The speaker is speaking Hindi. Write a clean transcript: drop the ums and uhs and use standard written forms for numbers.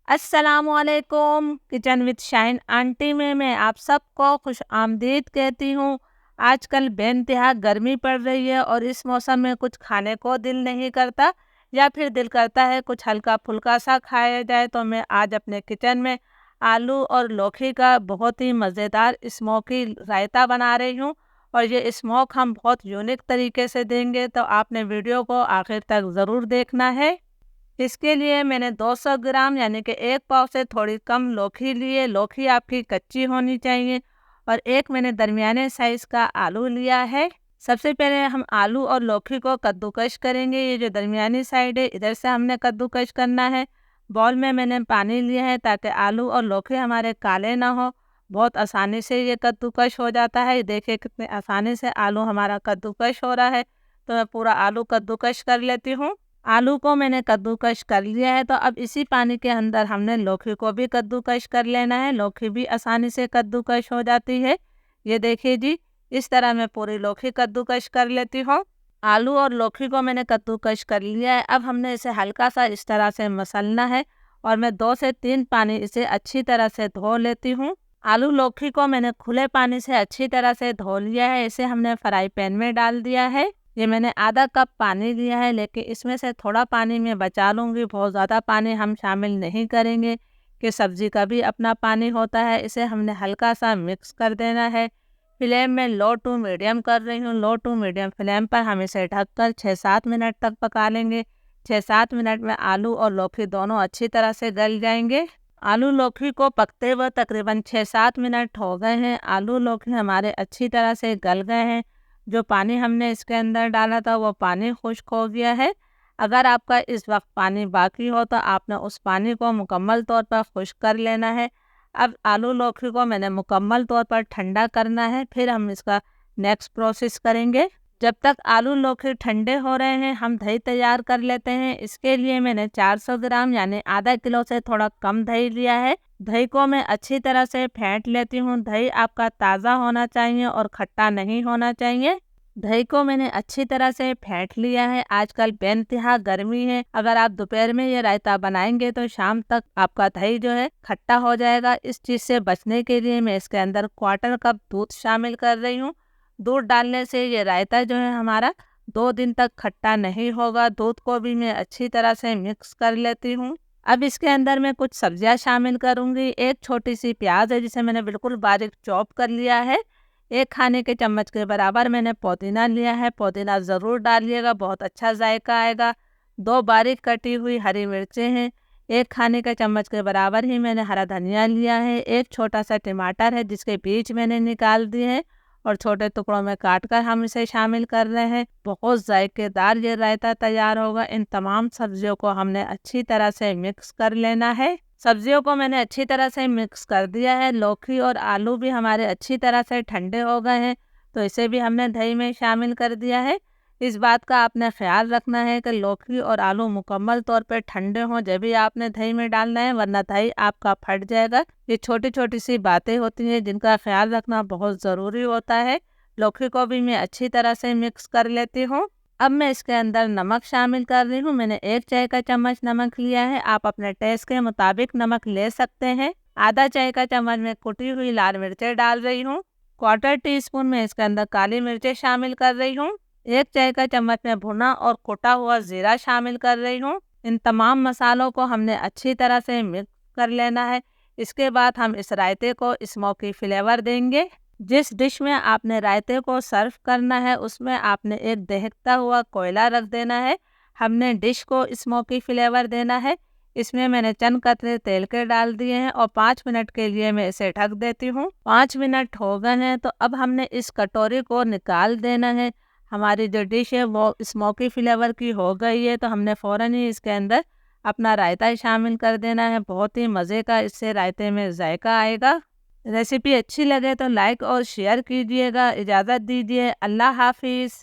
अस्सलामुअलैकुम। किचन विद शाइन आंटी में मैं आप सबको खुश आमदीद कहती हूँ। आजकल बेइंतहा गर्मी पड़ रही है और इस मौसम में कुछ खाने को दिल नहीं करता या फिर दिल करता है कुछ हल्का फुल्का सा खाया जाए। तो मैं आज अपने किचन में आलू और लौकी का बहुत ही मज़ेदार स्मोकी रायता बना रही हूँ और ये स्मोक हम बहुत यूनिक तरीके से देंगे, तो आपने वीडियो को आखिर तक ज़रूर देखना है। इसके लिए मैंने 200 ग्राम यानी कि 1 पाव से थोड़ी कम लौकी लिए। लौकी आपकी कच्ची होनी चाहिए। और एक मैंने दरमियाने साइज़ का आलू लिया है। सबसे पहले हम आलू और लौकी को कद्दूकश करेंगे। ये जो दरमियानी साइड है इधर से हमने कद्दूकश करना है। बाउल में मैंने पानी लिया है ताकि आलू और लौकी हमारे काले ना हो। बहुत आसानी से ये कद्दूकश हो जाता है। देखिए कितने आसानी से आलू हमारा कद्दूकश हो रहा है। तो मैं पूरा आलू कद्दूकश कर लेती हूँ। आलू को मैंने कद्दूकश कर लिया है, तो अब इसी पानी के अंदर हमने लौकी को भी कद्दूकश कर लेना है। लौकी भी आसानी से कद्दूकश हो जाती है। ये देखिए जी, इस तरह मैं पूरी लौकी कद्दूकश कर लेती हूँ। आलू और लौकी को मैंने कद्दूकश कर लिया है। अब हमने इसे हल्का सा इस तरह से मसलना है और मैं 2 से 3 पानी इसे अच्छी तरह से धो लेती हूँ। आलू लौकी को मैंने खुले पानी से अच्छी तरह से धो लिया है। इसे हमने फ्राई पैन में डाल दिया है। ये मैंने आधा कप पानी लिया है, लेकिन इसमें से थोड़ा पानी मैं बचा लूँगी। बहुत ज़्यादा पानी हम शामिल नहीं करेंगे कि सब्ज़ी का भी अपना पानी होता है। इसे हमने हल्का सा मिक्स कर देना है। फ्लेम में लो टू मीडियम कर रही हूँ। लो टू मीडियम फ्लेम पर हम इसे ढककर 6-7 मिनट तक पका लेंगे। 6-7 मिनट में आलू और लौकी दोनों अच्छी तरह से गल जाएंगे। आलू लौकी को पकते हुए तकरीबन 6-7 मिनट हो गए हैं। आलू लौकी हमारे अच्छी तरह से गल गए हैं। जो पानी हमने इसके अंदर डाला था वो पानी खुश्क हो गया है। अगर आपका इस वक्त पानी बाकी हो तो आपने उस पानी को मुकम्मल तौर पर खुश्क कर लेना है। अब आलू लौकी को मैंने मुकम्मल तौर पर ठंडा करना है, फिर हम इसका नेक्स्ट प्रोसेस करेंगे। जब तक आलू लौकी ठंडे हो रहे हैं हम दही तैयार कर लेते हैं। इसके लिए मैंने 400 ग्राम यानी आधा किलो से थोड़ा कम दही लिया है। दही को मैं अच्छी तरह से फेंट लेती हूँ। दही आपका ताज़ा होना चाहिए और खट्टा नहीं होना चाहिए। दही को मैंने अच्छी तरह से फेंट लिया है। आजकल बेइंतहा गर्मी है, अगर आप दोपहर में ये रायता बनाएंगे तो शाम तक आपका दही जो है खट्टा हो जाएगा। इस चीज़ से बचने के लिए मैं इसके अंदर 1/4 कप दूध शामिल कर रही हूँ। दूध डालने से ये रायता जो है हमारा 2 दिन तक खट्टा नहीं होगा। दूध को भी मैं अच्छी तरह से मिक्स कर लेती हूँ। अब इसके अंदर मैं कुछ सब्जियां शामिल करूंगी। एक छोटी सी प्याज है जिसे मैंने बिल्कुल बारीक चॉप कर लिया है। 1 खाने के चम्मच के बराबर मैंने पुदीना लिया है। पुदीना ज़रूर डालिएगा, बहुत अच्छा जायका आएगा। 2 बारीक कटी हुई हरी मिर्चें हैं। 1 खाने के चम्मच के बराबर ही मैंने हरा धनिया लिया है। एक छोटा सा टमाटर है जिसके बीज मैंने निकाल दिए हैं और छोटे टुकड़ों में काट कर हम इसे शामिल कर रहे हैं। बहुत जायकेदार ये रायता तैयार होगा। इन तमाम सब्जियों को हमने अच्छी तरह से मिक्स कर लेना है। सब्जियों को मैंने अच्छी तरह से मिक्स कर दिया है। लौकी और आलू भी हमारे अच्छी तरह से ठंडे हो गए हैं, तो इसे भी हमने दही में शामिल कर दिया है। इस बात का आपने ख्याल रखना है कि लौकी और आलू मुकम्मल तौर पे ठंडे हों जब भी आपने दही में डालना है, वरना दही आपका फट जाएगा। ये छोटी छोटी सी बातें होती हैं जिनका ख्याल रखना बहुत ज़रूरी होता है। लौकी को भी मैं अच्छी तरह से मिक्स कर लेती हूँ। अब मैं इसके अंदर नमक शामिल कर रही हूँ। मैंने 1 चाय का चम्मच नमक लिया है। आप अपने टेस्ट के मुताबिक नमक ले सकते हैं। आधा चाय का चम्मच में कुटी हुई लाल मिर्चें डाल रही हूँ। 1/4 टीस्पून में इसके अंदर काली मिर्चें शामिल कर रही हूँ। 1 चाय का चम्मच में भुना और कुटा हुआ जीरा शामिल कर रही हूँ। इन तमाम मसालों को हमने अच्छी तरह से मिक्स कर लेना है। इसके बाद हम इस रायते को स्मोकी फ्लेवर देंगे। जिस डिश में आपने रायते को सर्व करना है उसमें आपने एक दहकता हुआ कोयला रख देना है। हमने डिश को स्मोकी फ्लेवर देना है। इसमें मैंने चंद कतरे तेल के डाल दिए हैं और 5 मिनट के लिए मैं इसे ढक देती हूँ। 5 मिनट हो गए हैं, तो अब हमने इस कटोरी को निकाल देना है। हमारी जो डिश है वो स्मोकी फ्लेवर की हो गई है, तो हमने फ़ौरन ही इसके अंदर अपना रायता शामिल कर देना है। बहुत ही मज़े का इससे रायते में जायका आएगा। रेसिपी अच्छी लगे तो लाइक और शेयर कीजिएगा। इजाज़त दीजिए। अल्लाह हाफिज़।